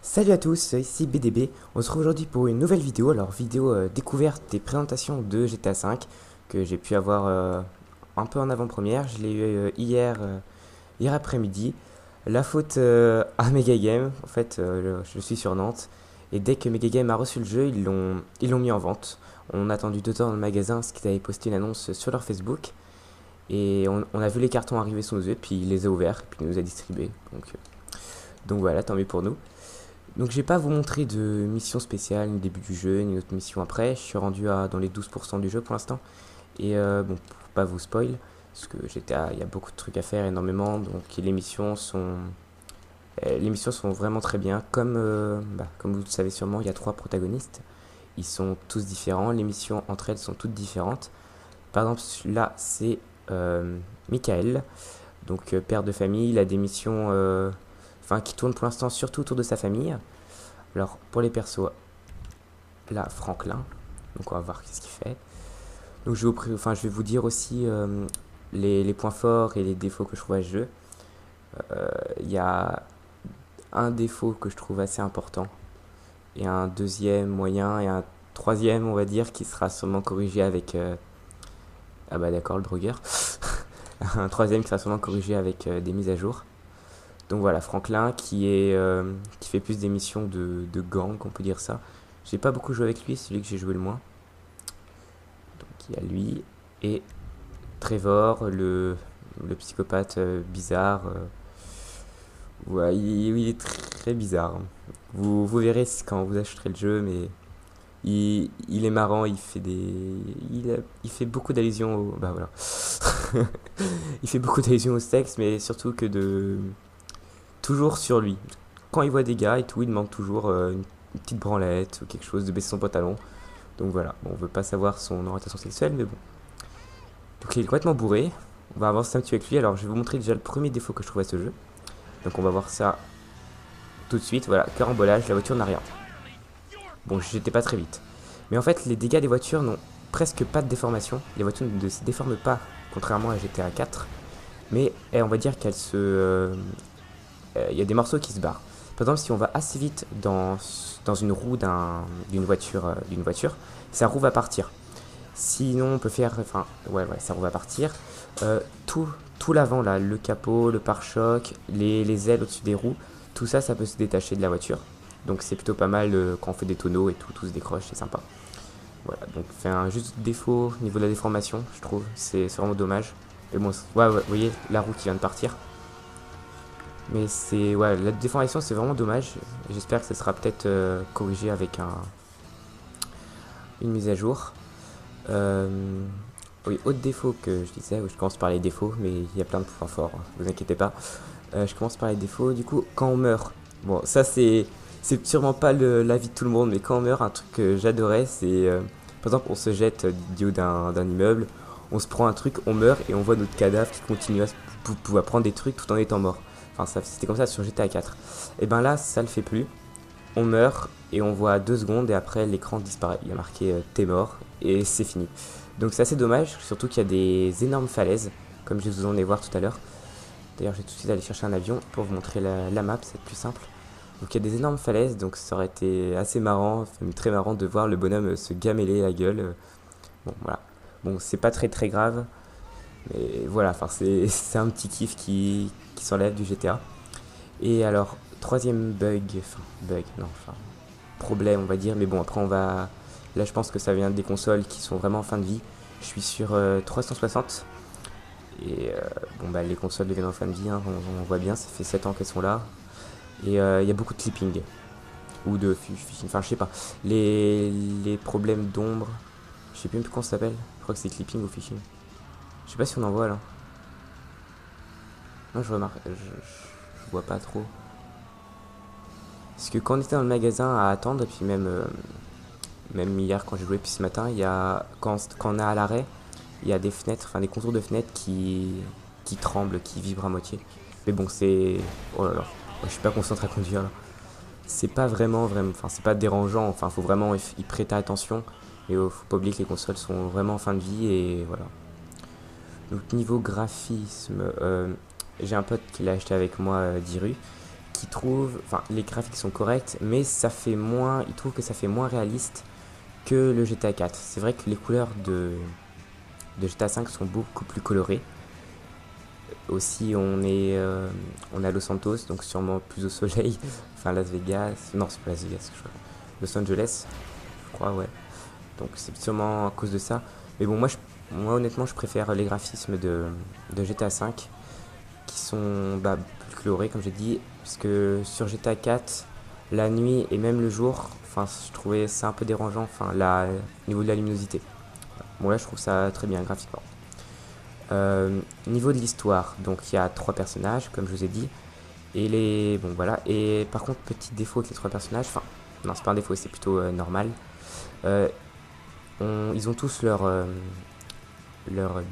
Salut à tous, ici BDB. On se retrouve aujourd'hui pour une nouvelle vidéo. Alors, vidéo découverte des présentations de GTA V que j'ai pu avoir un peu en avant-première. Je l'ai eu hier après-midi. La faute à Megagame. En fait, je suis sur Nantes. Et dès que Megagame a reçu le jeu, ils l'ont mis en vente. On a attendu 2 ans dans le magasin parce qu'ils avaient posté une annonce sur leur Facebook. Et on a vu les cartons arriver sous nos yeux, puis il les a ouverts, puis il nous a distribués. Donc voilà, tant mieux pour nous. Donc je vais pas vous montrer de mission spéciale, ni début du jeu, ni autre mission après. Je suis rendu dans les 12% du jeu pour l'instant. Et bon, pour pas vous spoil, parce que il y a beaucoup de trucs à faire, énormément. Donc les missions sont vraiment très bien. Comme vous le savez sûrement, il y a 3 protagonistes. Ils sont tous différents. Les missions entre elles sont toutes différentes. Par exemple, là, c'est Michael, donc père de famille. Il a des missions qui tournent pour l'instant surtout autour de sa famille. Alors, pour les persos, là, Franklin. Donc, on va voir qu'est-ce qu'il fait. Donc, je vais vous dire aussi les points forts et les défauts que je trouve à ce jeu. Il y a un défaut que je trouve assez important, et un deuxième moyen, et un troisième, on va dire, qui sera sûrement corrigé avec... Ah bah d'accord, le drogueur. Un troisième qui sera sûrement corrigé avec des mises à jour. Donc voilà, Franklin qui fait plus des missions de gang, on peut dire ça. J'ai pas beaucoup joué avec lui, c'est celui que j'ai joué le moins. Donc il y a lui et Trevor, le psychopathe bizarre. Ouais, il est très bizarre. Vous verrez quand vous achèterez le jeu, mais il est marrant, il fait beaucoup d'allusions au... Bah voilà. Il fait beaucoup d'allusions au sexe, mais surtout que de toujours sur lui. Quand il voit des gars et tout, il demande toujours une petite branlette ou quelque chose, de baisser son pantalon. Donc voilà, bon, on veut pas savoir son orientation sexuelle, mais bon. Donc il est complètement bourré. On va avancer un petit peu avec lui. Alors je vais vous montrer déjà le premier défaut que je trouve à ce jeu. Donc on va voir ça tout de suite. Voilà, carambolage, la voiture n'a rien. Bon, j'étais pas très vite. Mais en fait, les dégâts des voitures n'ont presque pas de déformation. Les voitures ne se déforment pas, contrairement à GTA 4. Mais on va dire qu'elles se... Il y a des morceaux qui se barrent. Par exemple, si on va assez vite dans une roue d'une voiture, sa roue va partir. Sinon, on peut faire... Enfin, ouais, sa roue va partir. Tout l'avant, là, le capot, le pare-choc, les ailes au-dessus des roues, tout ça, ça peut se détacher de la voiture. Donc c'est plutôt pas mal quand on fait des tonneaux et tout se décroche, c'est sympa. Voilà, donc fait un juste défaut au niveau de la déformation, je trouve. C'est vraiment dommage. Mais bon, ouais, vous voyez, la roue qui vient de partir. Mais ouais, la déformation c'est vraiment dommage. J'espère que ce sera peut-être corrigé avec une mise à jour. Oui, autre défaut que je disais, je commence par les défauts, mais il y a plein de points forts, vous inquiétez pas. Je commence par les défauts, du coup, quand on meurt, bon, ça c'est sûrement pas l'avis de tout le monde, mais quand on meurt, un truc que j'adorais, c'est par exemple, on se jette du haut d'un immeuble, on se prend un truc, on meurt et on voit notre cadavre qui continue à pouvoir prendre des trucs tout en étant mort. Enfin, c'était comme ça sur GTA 4. Et ben là, ça le fait plus. On meurt et on voit 2 secondes et après l'écran disparaît. Il y a marqué t'es mort et c'est fini. Donc c'est assez dommage, surtout qu'il y a des énormes falaises, comme je vous en ai voir tout à l'heure. D'ailleurs, je vais tout de suite aller chercher un avion pour vous montrer la map, c'est plus simple. Donc il y a des énormes falaises, donc ça aurait été assez marrant, même très marrant de voir le bonhomme se gameler la gueule. Bon, voilà. Bon, c'est pas très grave, mais voilà, enfin c'est un petit kiff qui s'enlève du GTA. Et alors, troisième problème on va dire, mais bon après là je pense que ça vient des consoles qui sont vraiment en fin de vie. Je suis sur 360 et bon bah les consoles deviennent en fin de vie, hein, on voit bien, ça fait 7 ans qu'elles sont là. Et il y a beaucoup de clipping ou de phishing, enfin je sais pas. Les problèmes d'ombre, je sais plus comment ça s'appelle, je crois que c'est clipping ou phishing. Je sais pas si on en voit là. Non, je vois pas trop. Parce que quand on était dans le magasin à attendre, et puis même hier quand j'ai joué, puis ce matin, quand on est à l'arrêt, il y a des fenêtres, enfin des contours de fenêtres qui tremblent, qui vibrent à moitié. Mais bon, c'est... Oh là là, je suis pas concentré à conduire là. C'est pas vraiment, enfin c'est pas dérangeant, enfin faut vraiment y prêter attention. Mais faut pas oublier que les consoles sont vraiment en fin de vie et voilà. Donc niveau graphisme, j'ai un pote qui l'a acheté avec moi, Diru, qu'ils trouvent, enfin les graphiques sont corrects, mais ça fait moins, ils trouvent que ça fait moins réaliste que le GTA 4. C'est vrai que les couleurs de GTA 5 sont beaucoup plus colorées. Aussi, on est à Los Santos, donc sûrement plus au soleil. Enfin, Las Vegas. Non, c'est pas Las Vegas, je crois. Los Angeles, je crois, ouais. Donc, c'est sûrement à cause de ça. Mais bon, moi honnêtement, je préfère les graphismes de GTA 5 qui sont plus colorés, comme j'ai dit. Parce que sur GTA 4, la nuit et même le jour, enfin, je trouvais ça un peu dérangeant, enfin, au niveau de la luminosité. Bon, là, je trouve ça très bien graphiquement. Niveau de l'histoire, donc il y a trois personnages, comme je vous ai dit. Bon voilà. Et par contre, petit défaut avec les trois personnages, enfin, non, c'est pas un défaut, c'est plutôt normal. Euh, ils ont tous leur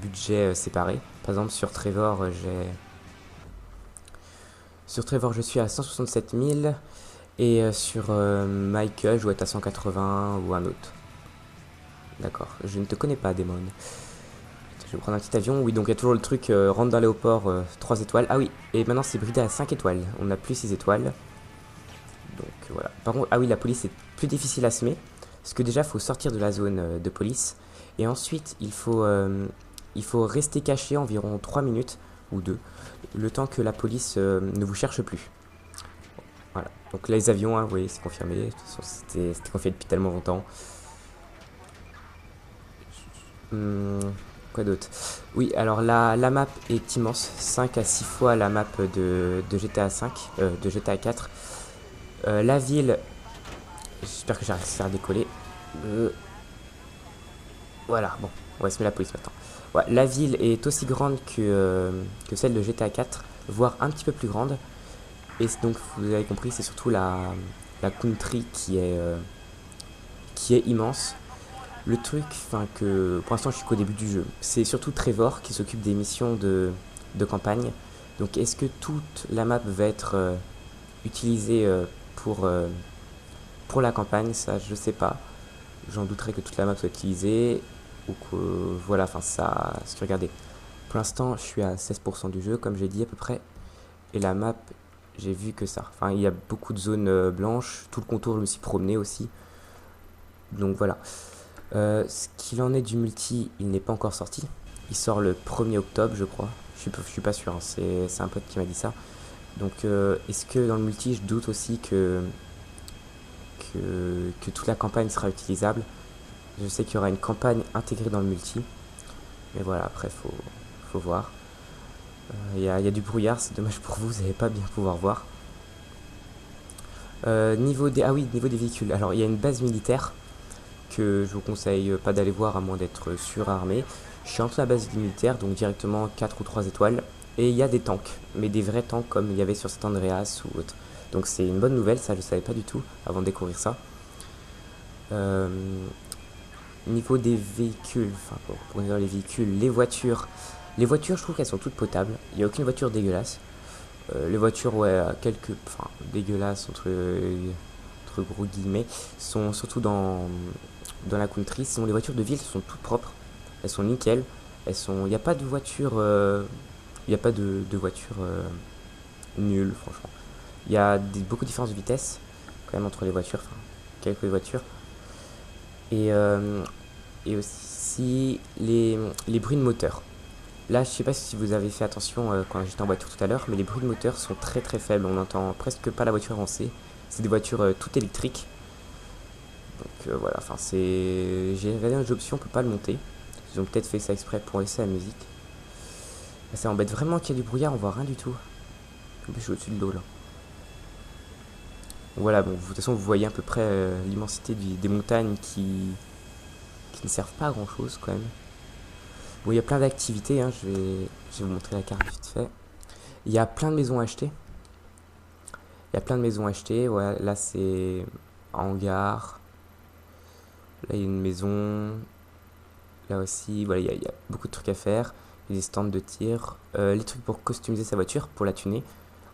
budget séparé. Par exemple, sur Trevor, je suis à 167 000. Et sur Michael, je dois être à 180 ou un autre. D'accord, je ne te connais pas, Damon. Je vais prendre un petit avion. Oui, donc il y a toujours le truc rentre dans l'aéroport 3 étoiles. Ah oui, et maintenant c'est bridé à 5 étoiles. On n'a plus 6 étoiles. Donc voilà. Par contre, ah oui, la police est plus difficile à semer. Parce que déjà, il faut sortir de la zone de police. Et ensuite, il faut rester caché environ 3 minutes ou 2. Le temps que la police ne vous cherche plus. Voilà. Donc là, les avions, hein, vous voyez, c'est confirmé. De toute façon, c'était confirmé depuis tellement longtemps. Quoi d'autre? Oui, alors la map est immense, 5 à 6 fois la map de GTA 5, de GTA 4. La ville, j'espère que j'arrive à décoller. Voilà, bon, on va se mettre la police maintenant. Ouais, la ville est aussi grande que celle de GTA 4, voire un petit peu plus grande. Et donc, vous avez compris, c'est surtout la country qui est immense. Le truc, enfin que pour l'instant je suis qu'au début du jeu, c'est surtout Trevor qui s'occupe des missions de campagne. Donc est-ce que toute la map va être utilisée pour la campagne? Ça je sais pas. J'en douterais que toute la map soit utilisée. Ou que voilà, enfin ça. Ce que regardez. Pour l'instant je suis à 16% du jeu, comme j'ai dit à peu près. Et la map, j'ai vu que ça. Enfin il y a beaucoup de zones blanches. Tout le contour je me suis promené aussi. Donc voilà. Ce qu'il en est du multi, il n'est pas encore sorti. Il sort le 1er octobre, je crois. Je suis pas sûr, hein. C'est un pote qui m'a dit ça. Donc, est-ce que dans le multi, je doute aussi que toute la campagne sera utilisable? Je sais qu'il y aura une campagne intégrée dans le multi. Mais voilà, après, faut voir. Il y a du brouillard, c'est dommage pour vous, vous n'allez pas bien pouvoir voir. Niveau des véhicules. Alors, il y a une base militaire que je vous conseille pas d'aller voir à moins d'être surarmé. Je suis entre la base militaire, donc directement 4 ou 3 étoiles. Et il y a des tanks, mais des vrais tanks comme il y avait sur San Andreas ou autre. Donc c'est une bonne nouvelle, ça je savais pas du tout avant de découvrir ça. Euh, Niveau des véhicules, enfin pour dire les véhicules, les voitures je trouve qu'elles sont toutes potables. Il n'y a aucune voiture dégueulasse. Les voitures, ouais, dégueulasses entre gros guillemets, sont surtout dans la country. Sinon, les voitures de ville sont toutes propres. Elles sont nickel. Il n'y a pas de voiture, il n'y a pas de voiture nulle, franchement. Il y a beaucoup de différences de vitesse quand même entre les voitures, enfin quelques voitures. Et, euh, et aussi les bruits de moteur. Là, je sais pas si vous avez fait attention quand j'étais en voiture tout à l'heure, mais les bruits de moteur sont très très faibles. On n'entend presque pas la voiture avancer. C'est des voitures toutes électriques. Donc voilà, enfin c'est. J'ai regardé une option, on peut pas le monter. Ils ont peut-être fait ça exprès pour laisser la musique. Ça embête vraiment qu'il y ait du brouillard, on voit rien du tout. En plus, je suis au-dessus de l'eau là. Voilà, bon, de toute façon, vous voyez à peu près l'immensité des montagnes qui ne servent pas à grand chose quand même. Bon, il y a plein d'activités, hein, je vais vous montrer la carte vite fait. Il y a plein de maisons à acheter. Il y a plein de maisons à acheter. Ouais, là, c'est un hangar. Là, il y a une maison. Là aussi, voilà, il y a beaucoup de trucs à faire. Il y a des stands de tir. Les trucs pour customiser sa voiture, pour la tuner.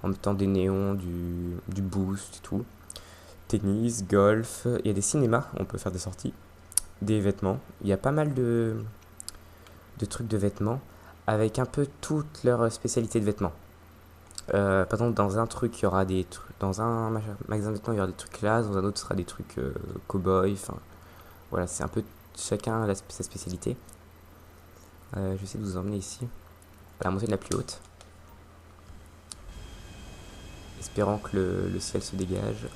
En mettant des néons, du boost et tout. Tennis, golf. Il y a des cinémas, on peut faire des sorties. Des vêtements. Il y a pas mal de trucs de vêtements. Avec un peu toutes leurs spécialités de vêtements. Par exemple, dans un truc, il y aura des trucs. Dans un magasin de vêtements, il y aura des trucs classe. Dans un autre, ce sera des trucs cow-boy. Enfin, voilà, c'est un peu chacun a sa spécialité. Je vais essayer de vous emmener ici, à la montagne la plus haute. Espérant que le ciel se dégage.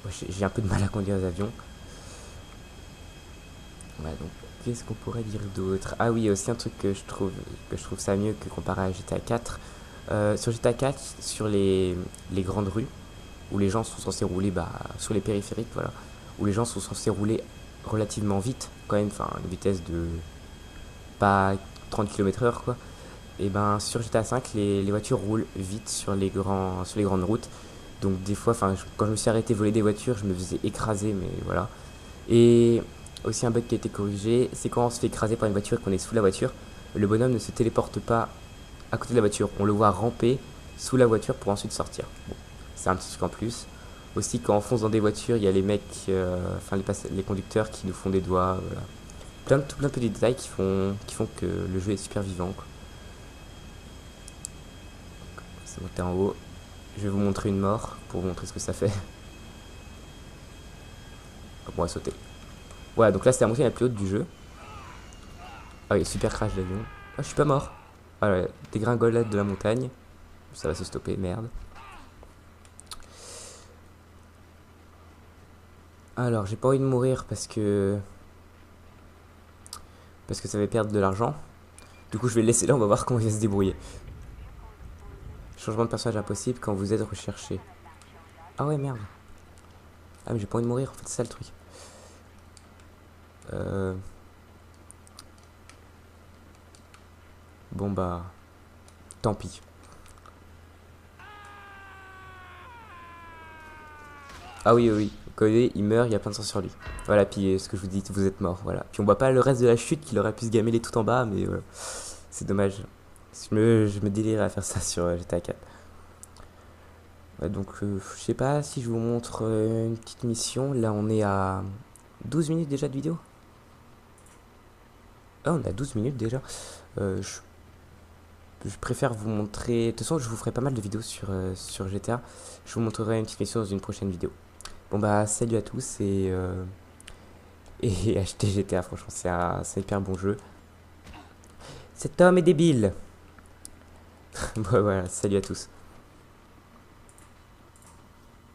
J'ai un peu de mal à conduire les avions. Ouais, donc qu'est-ce qu'on pourrait dire d'autre? Ah oui, il y a aussi un truc que je trouve ça mieux que comparé à GTA 4. Sur GTA 4, sur les grandes rues, où les gens sont censés rouler bah, sur les périphériques, voilà, où les gens sont censés rouler relativement vite, quand même, enfin, une vitesse de pas 30 km/h, quoi. Et ben sur GTA 5, les voitures roulent vite sur les grandes routes. Donc des fois, enfin, quand je me suis arrêté voler des voitures, je me faisais écraser, mais voilà. Et aussi un bug qui a été corrigé, c'est quand on se fait écraser par une voiture et qu'on est sous la voiture, le bonhomme ne se téléporte pas à côté de la voiture. On le voit ramper sous la voiture pour ensuite sortir. Bon, c'est un petit truc en plus. Aussi, quand on fonce dans des voitures, il y a les mecs, enfin les conducteurs qui nous font des doigts. Voilà. Plein de petits détails qui font que le jeu est super vivant, quoi. C'est monté en haut. Je vais vous montrer une mort pour vous montrer ce que ça fait. Hop, on va sauter. Voilà, donc là c'était la montée la plus haute du jeu. Ah oui, super crash d'avion. Ah, je suis pas mort. Voilà, dégringolade de la montagne. Ça va se stopper, merde. Alors, j'ai pas envie de mourir parce que ça va perdre de l'argent. Du coup, je vais le laisser là, on va voir comment il va se débrouiller. Changement de personnage impossible quand vous êtes recherché. Ah ouais, merde. Ah, mais j'ai pas envie de mourir, en fait, c'est ça le truc. Euh... Bon bah, tant pis. Ah oui, oui, oui. Quand il meurt, il y a plein de sang sur lui. Voilà, puis ce que je vous dis, vous êtes mort, voilà. Puis on voit pas le reste de la chute qu'il aurait pu se gameler tout en bas, mais voilà. C'est dommage. Je me délire à faire ça sur GTA 4. Ouais, donc, je sais pas si je vous montre une petite mission. Là, on est à 12 minutes déjà de vidéo. Ah, on est à 12 minutes déjà. Je préfère vous montrer. De toute façon, je vous ferai pas mal de vidéos sur GTA. Je vous montrerai une petite mission dans une prochaine vidéo. Bon, bah, salut à tous et achetez GTA, franchement, c'est un hyper bon jeu. Cet homme est débile. Bon, voilà, salut à tous.